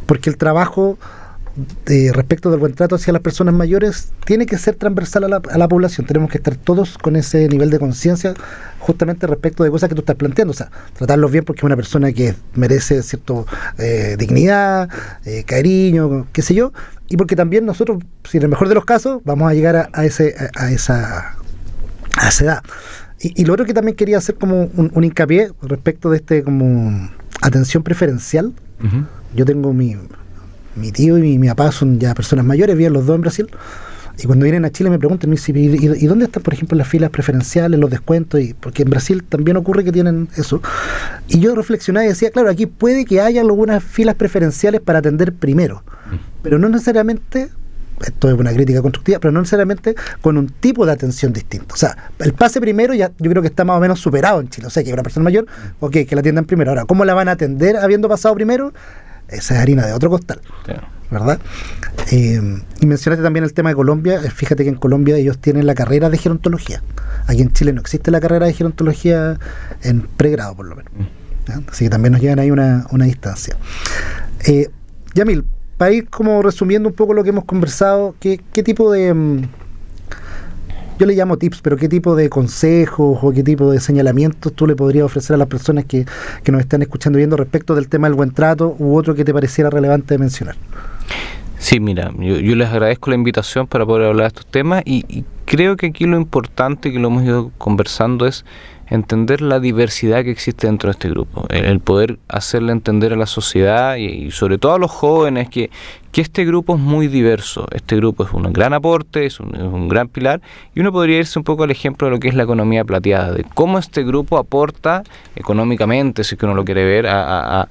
porque el trabajo respecto del buen trato hacia las personas mayores tiene que ser transversal a la población. Tenemos que estar todos con ese nivel de conciencia justamente respecto de cosas que tú estás planteando, o sea, tratarlos bien porque es una persona que merece cierta dignidad, cariño, qué sé yo, y porque también nosotros, si en el mejor de los casos, vamos a llegar a esa edad. Y lo otro que también quería hacer como un hincapié respecto de como atención preferencial. Uh-huh. Yo tengo mi tío y mi papá son ya personas mayores, viven los dos en Brasil, y cuando vienen a Chile me preguntan, ¿y dónde están, por ejemplo, las filas preferenciales, los descuentos? Porque en Brasil también ocurre que tienen eso. Y yo reflexionaba y decía, claro, aquí puede que haya algunas filas preferenciales para atender primero, pero no necesariamente, esto es una crítica constructiva, pero no necesariamente con un tipo de atención distinto. O sea, el pase primero ya yo creo que está más o menos superado en Chile. O sea, que una persona mayor, ok, que la atiendan primero. Ahora, ¿cómo la van a atender habiendo pasado primero? Esa es harina de otro costal, ¿verdad? Y mencionaste también el tema de Colombia. Fíjate que en Colombia ellos tienen la carrera de gerontología. Aquí en Chile no existe la carrera de gerontología en pregrado, por lo menos. ¿Ya? Así que también nos llevan ahí una distancia. Yamil, para ir como resumiendo un poco lo que hemos conversado, ¿qué tipo de... yo le llamo tips, pero qué tipo de consejos o qué tipo de señalamientos tú le podrías ofrecer a las personas que nos están escuchando y viendo respecto del tema del buen trato u otro que te pareciera relevante de mencionar? Sí, mira, yo les agradezco la invitación para poder hablar de estos temas y creo que aquí lo importante, que lo hemos ido conversando, es entender la diversidad que existe dentro de este grupo, el poder hacerle entender a la sociedad y sobre todo a los jóvenes que este grupo es muy diverso. Este grupo es un gran aporte, es un gran pilar, y uno podría irse un poco al ejemplo de lo que es la economía plateada, de cómo este grupo aporta económicamente, si es que uno lo quiere ver, a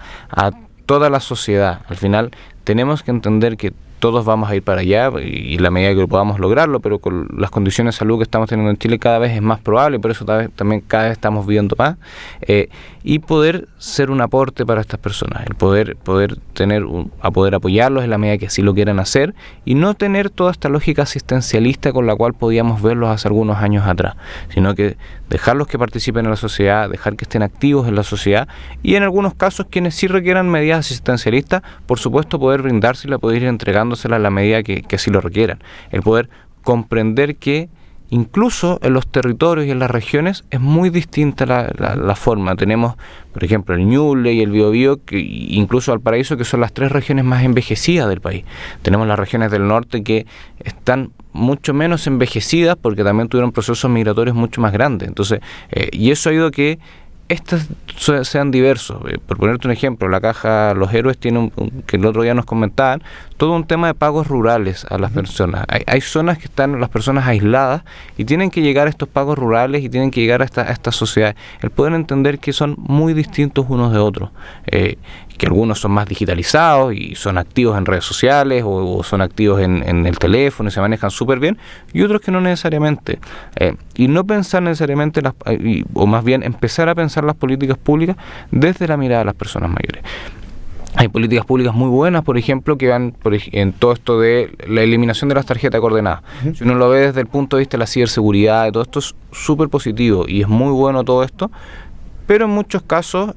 toda la sociedad. Al final tenemos que entender que todos vamos a ir para allá y la medida que podamos lograrlo, pero con las condiciones de salud que estamos teniendo en Chile cada vez es más probable, por eso también cada vez estamos viviendo más, y poder ser un aporte para estas personas, el poder poder apoyarlos en la medida que así lo quieran hacer y no tener toda esta lógica asistencialista con la cual podíamos verlos hace algunos años atrás, sino que dejarlos que participen en la sociedad, dejar que estén activos en la sociedad y en algunos casos quienes sí requieran medidas asistencialistas, por supuesto poder brindárselas, poder ir entregándoselas a la medida que así lo requieran, el poder comprender que incluso en los territorios y en las regiones es muy distinta la forma. Tenemos, por ejemplo, el Ñuble y el Biobío, que incluso Valparaíso, que son las 3 regiones más envejecidas del país. Tenemos las regiones del norte que están mucho menos envejecidas porque también tuvieron procesos migratorios mucho más grandes. Entonces, y eso ha ido a que estos sean diversos. Por ponerte un ejemplo, la Caja Los Héroes tiene que el otro día nos comentaban, todo un tema de pagos rurales a las personas. Hay zonas que están las personas aisladas y tienen que llegar a estos pagos rurales y tienen que llegar a esta sociedad. El poder entender que son muy distintos unos de otros. Que algunos son más digitalizados y son activos en redes sociales o son activos en el teléfono y se manejan súper bien, y otros que no necesariamente. Y no pensar necesariamente, o más bien empezar a pensar las políticas públicas desde la mirada de las personas mayores. Hay políticas públicas muy buenas, por ejemplo, que van en todo esto de la eliminación de las tarjetas de coordenadas. Uh-huh. Si uno lo ve desde el punto de vista de la ciberseguridad, y todo esto es súper positivo y es muy bueno todo esto, pero en muchos casos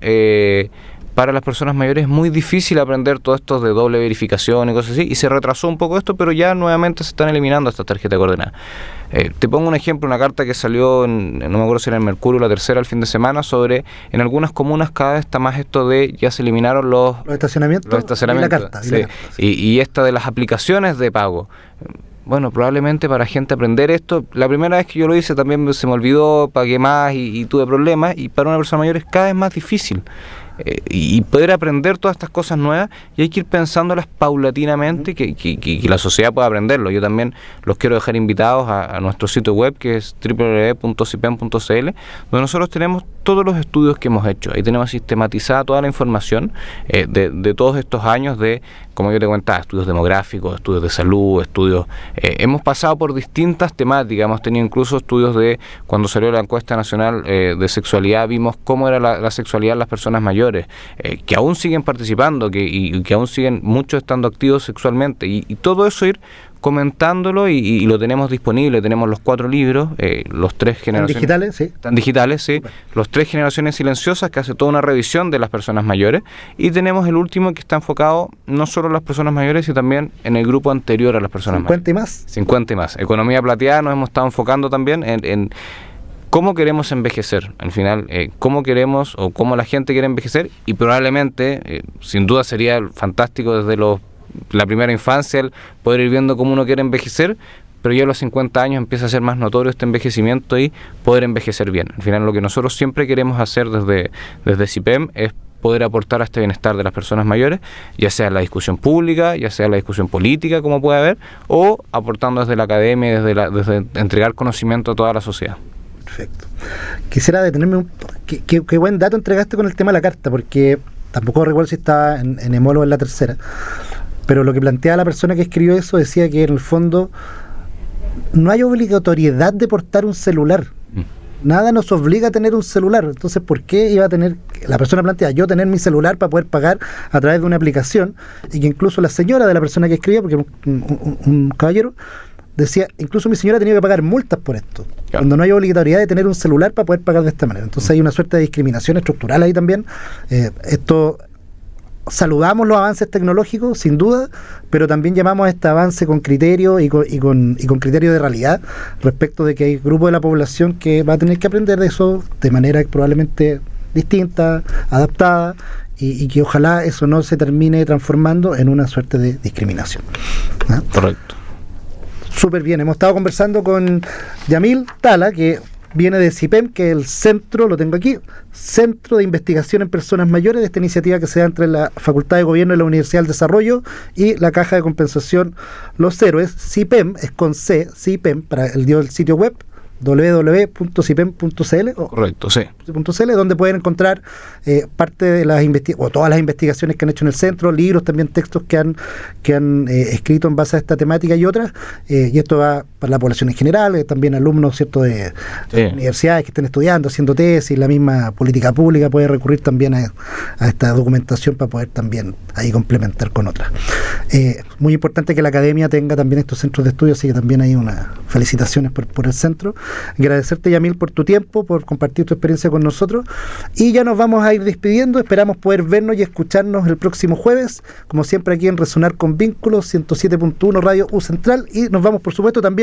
para las personas mayores es muy difícil aprender todo esto de doble verificación y cosas así, y se retrasó un poco esto, pero ya nuevamente se están eliminando estas tarjetas de coordenadas. Te pongo un ejemplo, una carta que salió, no me acuerdo si era en Mercurio, la Tercera, el fin de semana, sobre en algunas comunas cada vez está más esto de ya se eliminaron los estacionamientos. Y la carta. Y esta de las aplicaciones de pago. Bueno, probablemente para gente aprender esto, la primera vez que yo lo hice también se me olvidó, pagué más y tuve problemas, y para una persona mayor es cada vez más difícil. Y poder aprender todas estas cosas nuevas, y hay que ir pensándolas paulatinamente, que la sociedad pueda aprenderlo. Yo también los quiero dejar invitados a nuestro sitio web, que es www.cipem.cl, donde nosotros tenemos todos los estudios que hemos hecho. Ahí tenemos sistematizada toda la información de todos estos años de, como yo te comentaba, estudios demográficos, estudios de salud, estudios... hemos pasado por distintas temáticas, hemos tenido incluso estudios de cuando salió la encuesta nacional de sexualidad, vimos cómo era la sexualidad de las personas mayores, que aún siguen participando, y que aún siguen muchos estando activos sexualmente, y todo eso ir comentándolo y lo tenemos disponible. Tenemos los 4 libros, los 3 generaciones. ¿Digitales? Sí. Están digitales, sí. Super. Los 3 generaciones silenciosas, que hace toda una revisión de las personas mayores. Y tenemos el último, que está enfocado no solo en las personas mayores, sino también en el grupo anterior a las personas 50 y mayores. más. 50 y más. Economía plateada, nos hemos estado enfocando también en cómo queremos envejecer. Al final, cómo queremos o cómo la gente quiere envejecer. Y probablemente, sin duda sería fantástico desde la primera infancia el poder ir viendo cómo uno quiere envejecer, pero ya a los 50 años empieza a ser más notorio este envejecimiento y poder envejecer bien. Al final, lo que nosotros siempre queremos hacer desde CIPEM es poder aportar a este bienestar de las personas mayores, ya sea en la discusión pública, ya sea en la discusión política, como puede haber, o aportando desde la academia, desde entregar conocimiento a toda la sociedad. Perfecto. Quisiera detenerme qué buen dato entregaste con el tema de la carta, porque tampoco recuerdo si estaba en Emolo o en la tercera, pero lo que planteaba la persona que escribió eso decía que en el fondo no hay obligatoriedad de portar un celular. Nada nos obliga a tener un celular. Entonces, ¿por qué iba a tener, la persona plantea, yo tener mi celular para poder pagar a través de una aplicación? Y que incluso la señora de la persona que escribía, porque un caballero, decía, incluso mi señora ha tenido que pagar multas por esto, claro, cuando no hay obligatoriedad de tener un celular para poder pagar de esta manera. Entonces hay una suerte de discriminación estructural ahí también. Esto, saludamos los avances tecnológicos, sin duda, pero también llamamos a este avance con criterio y con criterio de realidad, respecto de que hay grupos de la población que va a tener que aprender de eso de manera probablemente distinta, adaptada, y que ojalá eso no se termine transformando en una suerte de discriminación. ¿Ah? Correcto. Súper bien, hemos estado conversando con Yamil Tala, que viene de CIPEM, que es el centro, lo tengo aquí, Centro de Investigación en Personas Mayores, de esta iniciativa que se da entre la Facultad de Gobierno de la Universidad del Desarrollo y la Caja de Compensación Los Héroes. CIPEM es con C, CIPEM, para el sitio web www.cipem.cl. Correcto, sí. Donde pueden encontrar parte de las o todas las investigaciones que han hecho en el centro, libros, también textos que han escrito en base a esta temática y otras, y esto va para la población en general, también alumnos, ¿cierto?, de universidades que estén estudiando, haciendo tesis. La misma política pública puede recurrir también a esta documentación para poder también ahí complementar con otras. Muy importante que la academia tenga también estos centros de estudio, así que también hay unas felicitaciones por el centro. Agradecerte, Yamil, por tu tiempo, por compartir tu experiencia con nosotros, y ya nos vamos a ir despidiendo. Esperamos poder vernos y escucharnos el próximo jueves, como siempre aquí en Resonar con Vínculos 107.1 Radio U Central, y nos vamos por supuesto también